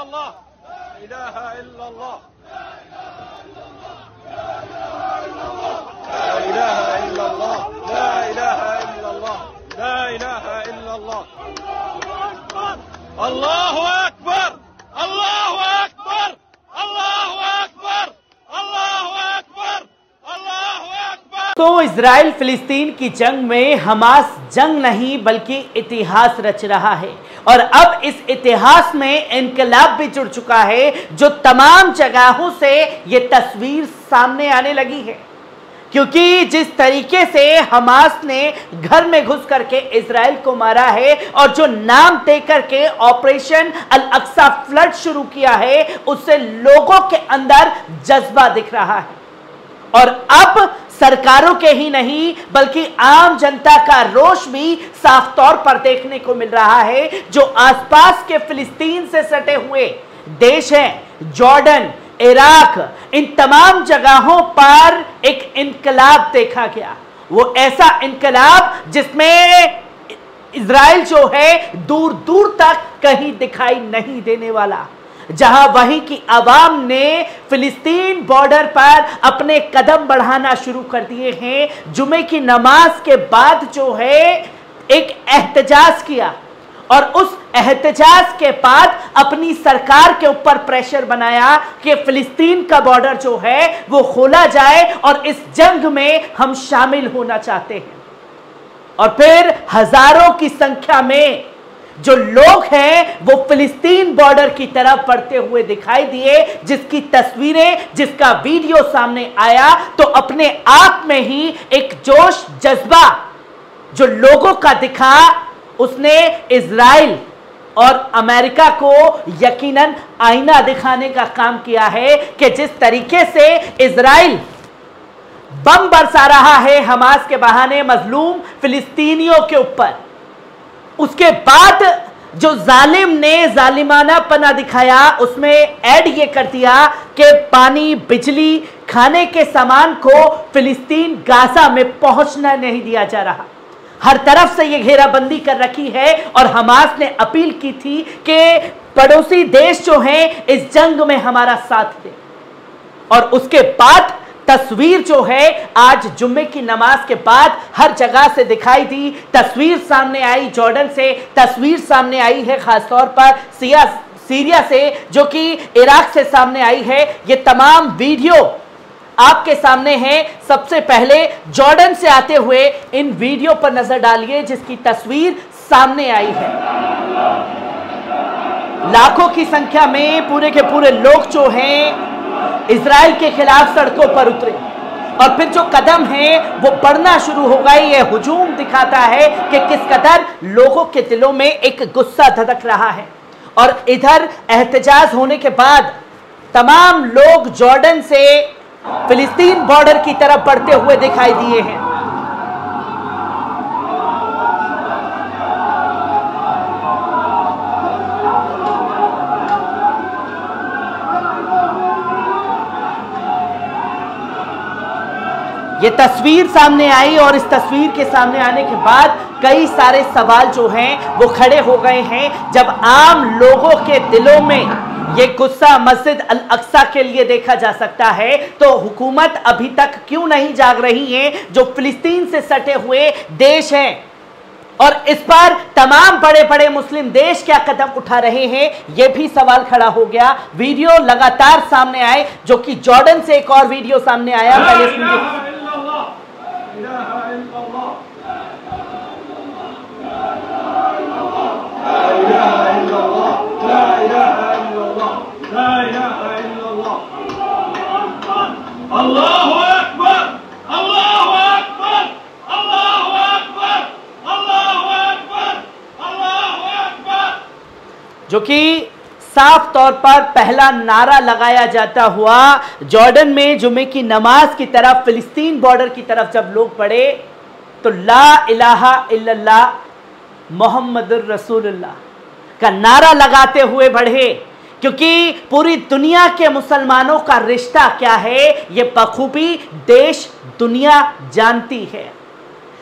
इल्लल्लाह, ला इलाहा इल्लल्लाह, ला इलाहा इल्लल्लाह, ला इलाहा इल्लल्लाह, ला इलाहा इल्लल्लाह। अल्लाहु अकबर, अल्लाहु अकबर, अल्लाहु अकबर, अल्लाहु अकबर, अल्लाहु अकबर। तो इजराइल फिलिस्तीन की जंग में हमास जंग नहीं बल्कि इतिहास रच रहा है और अब इस इतिहास में इनकलाब भी जुड़ चुका है, जो तमाम जगहों से ये तस्वीर सामने आने लगी है। क्योंकि जिस तरीके से हमास ने घर में घुस करके इजराइल को मारा है और जो नाम दे करके ऑपरेशन अल अक्सा फ्लड शुरू किया है, उससे लोगों के अंदर जज्बा दिख रहा है और अब सरकारों के ही नहीं बल्कि आम जनता का रोष भी साफ तौर पर देखने को मिल रहा है। जो आसपास के फिलिस्तीन से सटे हुए देश हैं, जॉर्डन, इराक, इन तमाम जगहों पर एक इनकलाब देखा गया। वो ऐसा इनकलाब जिसमें इजराइल जो है दूर दूर तक कहीं दिखाई नहीं देने वाला, जहां वहीं की आवाम ने फिलिस्तीन बॉर्डर पर अपने कदम बढ़ाना शुरू कर दिए हैं। जुमे की नमाज के बाद जो है एक एहतजाज किया और उस एहतजाज के बाद अपनी सरकार के ऊपर प्रेशर बनाया कि फिलिस्तीन का बॉर्डर जो है वो खोला जाए और इस जंग में हम शामिल होना चाहते हैं। और फिर हजारों की संख्या में जो लोग हैं वो फिलिस्तीन बॉर्डर की तरफ बढ़ते हुए दिखाई दिए, जिसकी तस्वीरें, जिसका वीडियो सामने आया तो अपने आप में ही एक जोश जज्बा जो लोगों का दिखा, उसने इजराइल और अमेरिका को यकीनन आईना दिखाने का काम किया है कि जिस तरीके से इजराइल बम बरसा रहा है हमास के बहाने मजलूम फिलिस्तीनियों के ऊपर, उसके बाद जो जालिम ने जालिमाना पना दिखाया, उसमें ऐड ये कर दिया कि पानी, बिजली, खाने के सामान को फिलिस्तीन गाजा में पहुंचना नहीं दिया जा रहा। हर तरफ से ये घेराबंदी कर रखी है और हमास ने अपील की थी कि पड़ोसी देश जो हैं इस जंग में हमारा साथ दें। और उसके बाद तस्वीर जो है आज जुम्मे की नमाज के बाद हर जगह से दिखाई दी। तस्वीर सामने आई जॉर्डन से, तस्वीर सामने आई है खासतौर पर सीरिया से, जो कि इराक से सामने आई है। ये तमाम वीडियो आपके सामने हैं। सबसे पहले जॉर्डन से आते हुए इन वीडियो पर नजर डालिए जिसकी तस्वीर सामने आई है। लाखों की संख्या में पूरे के पूरे लोग जो हैं इजराइल के खिलाफ सड़कों पर उतरे और फिर जो कदम है वो बढ़ना शुरू हो गई। ये हुजूम दिखाता है कि किस कदर लोगों के दिलों में एक गुस्सा धधक रहा है। और इधर एहतजाज होने के बाद तमाम लोग जॉर्डन से फिलिस्तीन बॉर्डर की तरफ बढ़ते हुए दिखाई दिए हैं। ये तस्वीर सामने आई और इस तस्वीर के सामने आने के बाद कई सारे सवाल जो हैं वो खड़े हो गए हैं। जब आम लोगों के दिलों में ये गुस्सा मस्जिद अल अक्सा के लिए देखा जा सकता है, तो हुकूमत अभी तक क्यों नहीं जाग रही है जो फिलिस्तीन से सटे हुए देश हैं। और इस पर तमाम बड़े बड़े मुस्लिम देश क्या कदम उठा रहे हैं, यह भी सवाल खड़ा हो गया। वीडियो लगातार सामने आए, जो कि जॉर्डन से एक और वीडियो सामने आया। पहले अल्लाहु अकबर, अल्लाहु अकबर, अल्लाहु अकबर, अल्लाहु अकबर, अल्लाहु अकबर, जो कि साफ तौर पर पहला नारा लगाया जाता हुआ जॉर्डन में जुमे की नमाज की तरफ, फिलिस्तीन बॉर्डर की तरफ जब लोग पढ़े तो ला इलाहा इल्लल्लाह मुहम्मदुर रसूलुल्लाह का नारा लगाते हुए बढ़े। क्योंकि पूरी दुनिया के मुसलमानों का रिश्ता क्या है ये बखूबी देश दुनिया जानती है।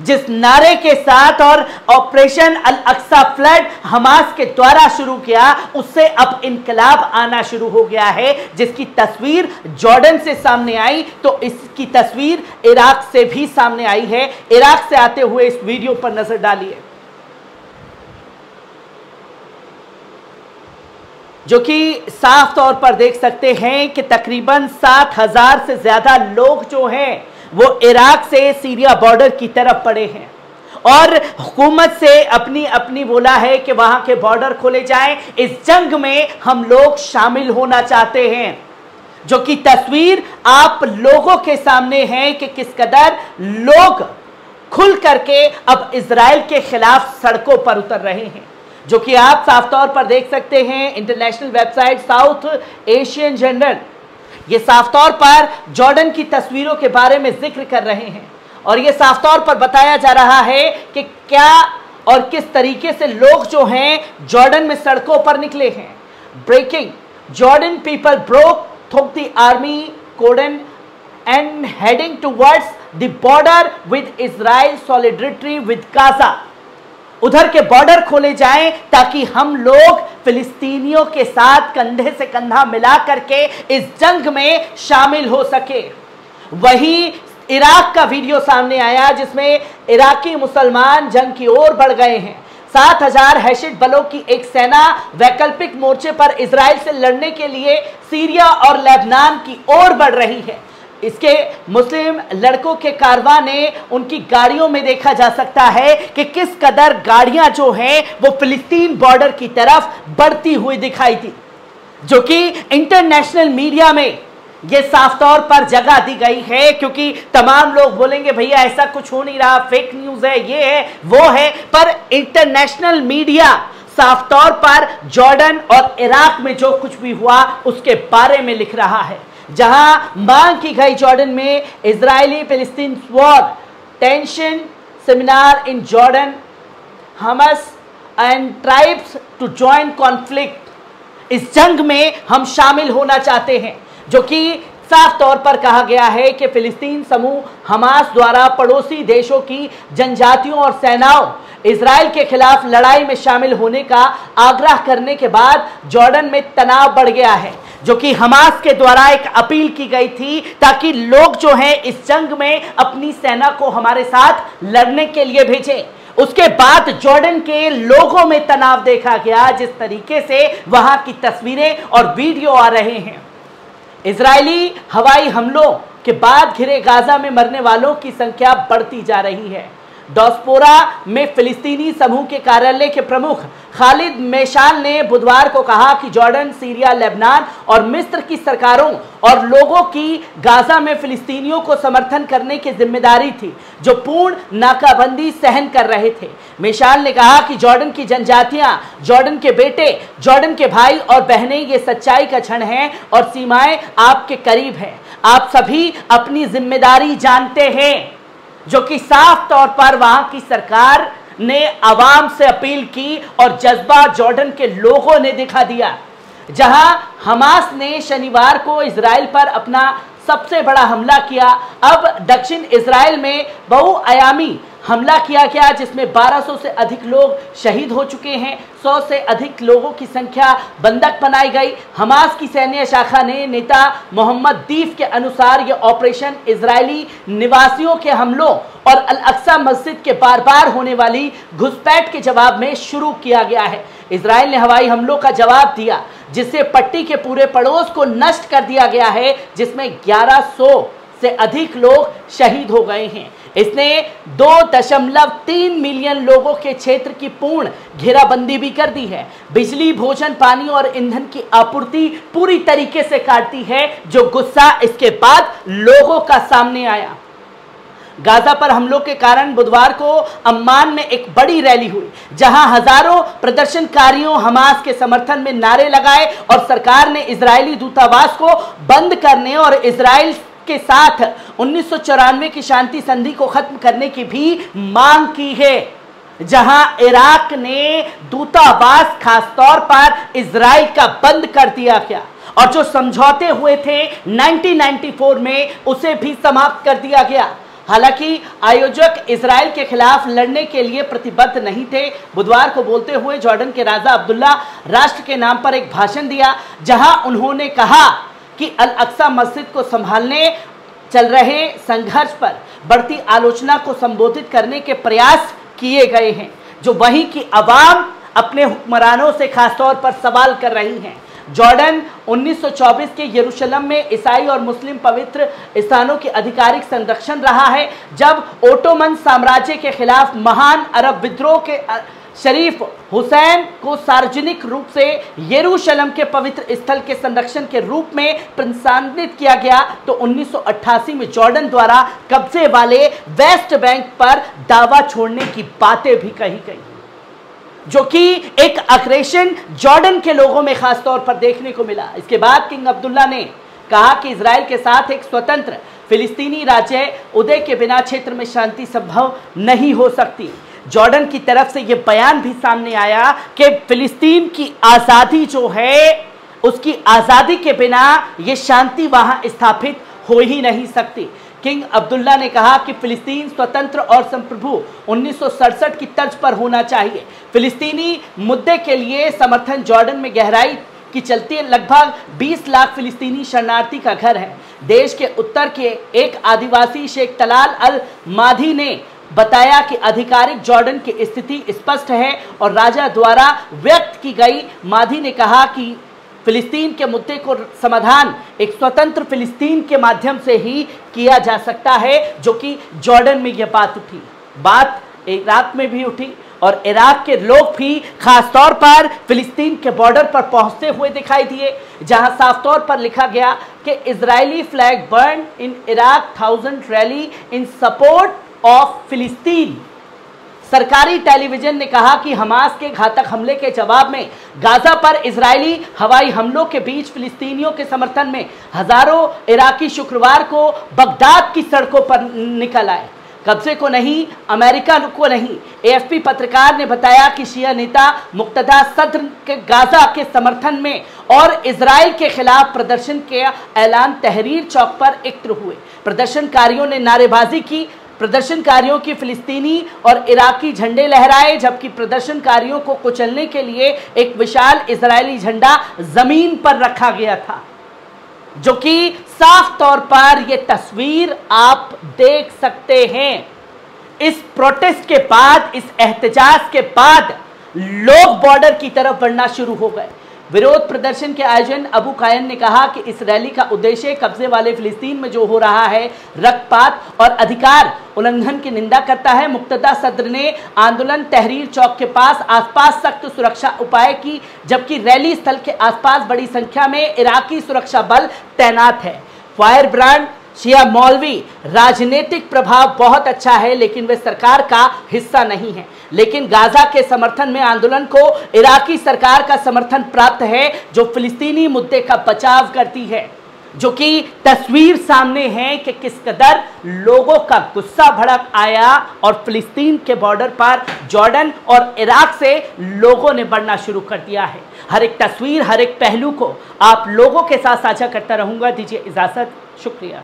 जिस नारे के साथ और ऑपरेशन अल अक्सा फ्लड हमास के द्वारा शुरू किया, उससे अब इनकलाब आना शुरू हो गया है, जिसकी तस्वीर जॉर्डन से सामने आई तो इसकी तस्वीर इराक से भी सामने आई है। इराक से आते हुए इस वीडियो पर नजर डालिए, जो कि साफ तौर पर देख सकते हैं कि तकरीबन 7,000 से ज्यादा लोग जो हैं वो इराक से सीरिया बॉर्डर की तरफ पड़े हैं और हुकूमत से अपनी अपनी बोला है कि वहां के बॉर्डर खोले जाएं, इस जंग में हम लोग शामिल होना चाहते हैं। जो कि तस्वीर आप लोगों के सामने है कि किस कदर लोग खुल करके अब इजराइल के खिलाफ सड़कों पर उतर रहे हैं, जो कि आप साफ तौर पर देख सकते हैं। International website south Asian journal ये साफ तौर पर जॉर्डन की तस्वीरों के बारे में जिक्र कर रहे हैं और ये साफ तौर पर बताया जा रहा है कि क्या और किस तरीके से लोग जो हैं जॉर्डन में सड़कों पर निकले हैं। Breaking, Jordan people broke through the army cordon and heading towards the border with Israel solidarity with Gaza. उधर के बॉर्डर खोले जाएं ताकि हम लोग फिलिस्तीनियों के साथ कंधे से कंधा मिला करके इस जंग में शामिल हो सके। वहीं इराक का वीडियो सामने आया जिसमें इराकी मुसलमान जंग की ओर बढ़ गए हैं। 7,000 हैशिद बलों की एक सेना वैकल्पिक मोर्चे पर इजराइल से लड़ने के लिए सीरिया और लेबनान की ओर बढ़ रही है। इसके मुस्लिम लड़कों के कारवां ने उनकी गाड़ियों में देखा जा सकता है कि किस कदर गाड़ियां जो हैं वो फिलिस्तीन बॉर्डर की तरफ बढ़ती हुई दिखाई दी, जो कि इंटरनेशनल मीडिया में ये साफ तौर पर जगह दी गई है, क्योंकि तमाम लोग बोलेंगे भैया ऐसा कुछ हो नहीं रहा, फेक न्यूज है, ये है वो है, पर इंटरनेशनल मीडिया साफ तौर पर जॉर्डन और इराक में जो कुछ भी हुआ उसके बारे में लिख रहा है। जहां मांग की गई जॉर्डन में इजरायली फिलिस्तीन war tension seminar in Jordan, Hamas and tribes to join conflict. इस जंग में हम शामिल होना चाहते हैं, जो कि साफ तौर पर कहा गया है कि फिलिस्तीन समूह हमास द्वारा पड़ोसी देशों की जनजातियों और सेनाओं इजराइल के खिलाफ लड़ाई में शामिल होने का आग्रह करने के बाद जॉर्डन में तनाव बढ़ गया है, जो कि हमास के द्वारा एक अपील की गई थी ताकि लोग जो हैं इस जंग में अपनी सेना को हमारे साथ लड़ने के लिए भेजें। उसके बाद जॉर्डन के लोगों में तनाव देखा गया, जिस तरीके से वहां की तस्वीरें और वीडियो आ रहे हैं। इजरायली हवाई हमलों के बाद घिरे गाजा में मरने वालों की संख्या बढ़ती जा रही है। डॉस्पोरा में फिलिस्तीनी समूह के कार्यालय के प्रमुख खालिद मेशाल ने बुधवार को कहा कि जॉर्डन, सीरिया, लेबनान और मिस्र की सरकारों और लोगों की गाजा में फिलिस्तीनियों को समर्थन करने की जिम्मेदारी थी, जो पूर्ण नाकाबंदी सहन कर रहे थे। मेशाल ने कहा कि जॉर्डन की जनजातियां, जॉर्डन के बेटे, जॉर्डन के भाई और बहनें ये सच्चाई का क्षण है और सीमाएं आपके करीब है। आप सभी अपनी जिम्मेदारी जानते हैं, जो कि साफ तौर पर वहां की सरकार ने आवाम से अपील की और जज्बा जॉर्डन के लोगों ने दिखा दिया। जहां हमास ने शनिवार को इजराइल पर अपना सबसे बड़ा हमला किया, अब दक्षिण इजराइल में बहुआयामी हमला किया गया, जिसमें 1200 से अधिक लोग शहीद हो चुके हैं, 100 से अधिक लोगों की संख्या बंधक बनाई गई। हमास की सैन्य शाखा ने नेता मोहम्मद दीफ के अनुसार यह ऑपरेशन इजरायली निवासियों के हमलों और अल अक्सा मस्जिद के बार बार होने वाली घुसपैठ के जवाब में शुरू किया गया है। इजराइल ने हवाई हमलों का जवाब दिया, जिससे पट्टी के पूरे पड़ोस को नष्ट कर दिया गया है, जिसमें 1100 से अधिक लोग शहीद हो गए हैं। इसने 2.3 मिलियन लोगों के क्षेत्र की पूर्ण घेराबंदी भी कर दी है। बिजली, भोजन, पानी और ईंधन की आपूर्ति पूरी तरीके से काट दी है, जो गुस्सा इसके बाद लोगों का सामने आया। गाजा पर हमलों के कारण बुधवार को अम्मान में एक बड़ी रैली हुई, जहां हजारों प्रदर्शनकारियों हमास के समर्थन में नारे लगाए और सरकार ने इजरायली दूतावास को बंद करने और इजराइल के साथ 1994 की शांति संधि को खत्म करने की भी मांग की है। जहां इराक ने दूतावास खासतौर पर इजराइल का बंद कर दिया गया और जो समझौते हुए थे 1994 में उसे भी समाप्त कर दिया गया। हालांकि आयोजक इजराइल के खिलाफ लड़ने के लिए प्रतिबद्ध नहीं थे। बुधवार को बोलते हुए जॉर्डन के राजा अब्दुल्ला राष्ट्र के नाम पर एक भाषण दिया, जहां उन्होंने कहा कि अल अक्सा मस्जिद को संभालने चल रहे संघर्ष पर बढ़ती आलोचना को संबोधित करने के प्रयास किए गए हैं, जो वहीं की आवाम अपने हुक्मरानों से खासतौर पर सवाल कर रही हैं। जॉर्डन 1924 के यरूशलेम में ईसाई और मुस्लिम पवित्र स्थानों की आधिकारिक संरक्षण रहा है। जब ओटोमन साम्राज्य के खिलाफ महान अरब विद्रोह के शरीफ हुसैन को सार्वजनिक रूप से यरूशलेम के पवित्र स्थल के संरक्षण के रूप में प्रस्तावित किया गया, तो 1988 में जॉर्डन द्वारा कब्जे वाले वेस्ट बैंक पर दावा छोड़ने की बातें भी कही गई, जो कि एक अग्रेशन जॉर्डन के लोगों में खासतौर पर देखने को मिला। इसके बाद किंग अब्दुल्ला ने कहा कि इजराइल के साथ एक स्वतंत्र फिलिस्तीनी राज्य उदय के बिना क्षेत्र में शांति संभव नहीं हो सकती। जॉर्डन की तरफ से यह बयान भी सामने आया कि फिलिस्तीन की आज़ादी जो है, उसकी आज़ादी के बिना यह शांति वहां स्थापित हो ही नहीं सकती। किंग अब्दुल्ला ने कहा कि फिलिस्तीन स्वतंत्र और संप्रभु 1967 की तर्ज पर होना चाहिए। फिलिस्तीनी मुद्दे के लिए समर्थन जॉर्डन में गहराई की चलती लगभग 20 लाख फिलिस्तीनी शरणार्थी का घर है। देश के उत्तर के एक आदिवासी शेख तलाल अल माधी ने बताया कि आधिकारिक जॉर्डन की स्थिति स्पष्ट है और राजा द्वारा व्यक्त की गई। माधी ने कहा कि फिलिस्तीन के मुद्दे को समाधान एक स्वतंत्र फिलिस्तीन के माध्यम से ही किया जा सकता है, जो कि जॉर्डन में यह बात उठी। बात इराक में भी उठी और इराक के लोग भी खासतौर पर फिलिस्तीन के बॉर्डर पर पहुंचते हुए दिखाई दिए, जहां साफ तौर पर लिखा गया कि Israeli flag burn in Iraq 1000 rally in support of फिलिस्तीन। सरकारी टेलीविजन ने कहा कि हमास के घातक हमले के जवाब में गाजा पर इजरायली हवाई हमलों के बीच फिलिस्तीनियों के समर्थन में हजारों इराकी शुक्रवार को बगदाद की सड़कों पर निकल आए। कब्जे को नहीं, अमेरिका को नहीं। एएफपी पत्रकार ने बताया कि शिया नेता मुक्तदा सद्र के गाजा के समर्थन में और इजराइल के खिलाफ प्रदर्शन के ऐलान तहरीर चौक पर एकत्र हुए। प्रदर्शनकारियों ने नारेबाजी की, प्रदर्शनकारियों की फिलिस्तीनी और इराकी झंडे लहराए, जबकि प्रदर्शनकारियों को कुचलने के लिए एक विशाल इजरायली झंडा जमीन पर रखा गया था, जो कि साफ तौर पर यह तस्वीर आप देख सकते हैं। इस प्रोटेस्ट के बाद, इस एहतजाज के बाद लोग बॉर्डर की तरफ बढ़ना शुरू हो गए। विरोध प्रदर्शन के आयोजन अबू कायन ने कहा कि इस रैली का उद्देश्य कब्जे वाले फिलिस्तीन में जो हो रहा है रक्तपात और अधिकार उल्लंघन की निंदा करता है। मुक्तदा सद्र ने आंदोलन तहरीर चौक के आसपास सख्त सुरक्षा उपाय की, जबकि रैली स्थल के आसपास बड़ी संख्या में इराकी सुरक्षा बल तैनात है। फायर ब्रांड शिया मौलवी राजनीतिक प्रभाव बहुत अच्छा है, लेकिन वे सरकार का हिस्सा नहीं है। लेकिन गाजा के समर्थन में आंदोलन को इराकी सरकार का समर्थन प्राप्त है, जो फिलिस्तीनी मुद्दे का बचाव करती है, जो कि तस्वीर सामने है कि किस कदर लोगों का गुस्सा भड़क आया और फिलिस्तीन के बॉर्डर पर जॉर्डन और इराक से लोगों ने बढ़ना शुरू कर दिया है। हर एक तस्वीर, हर एक पहलू को आप लोगों के साथ साझा करता रहूंगा। दीजिए इजाजत, शुक्रिया।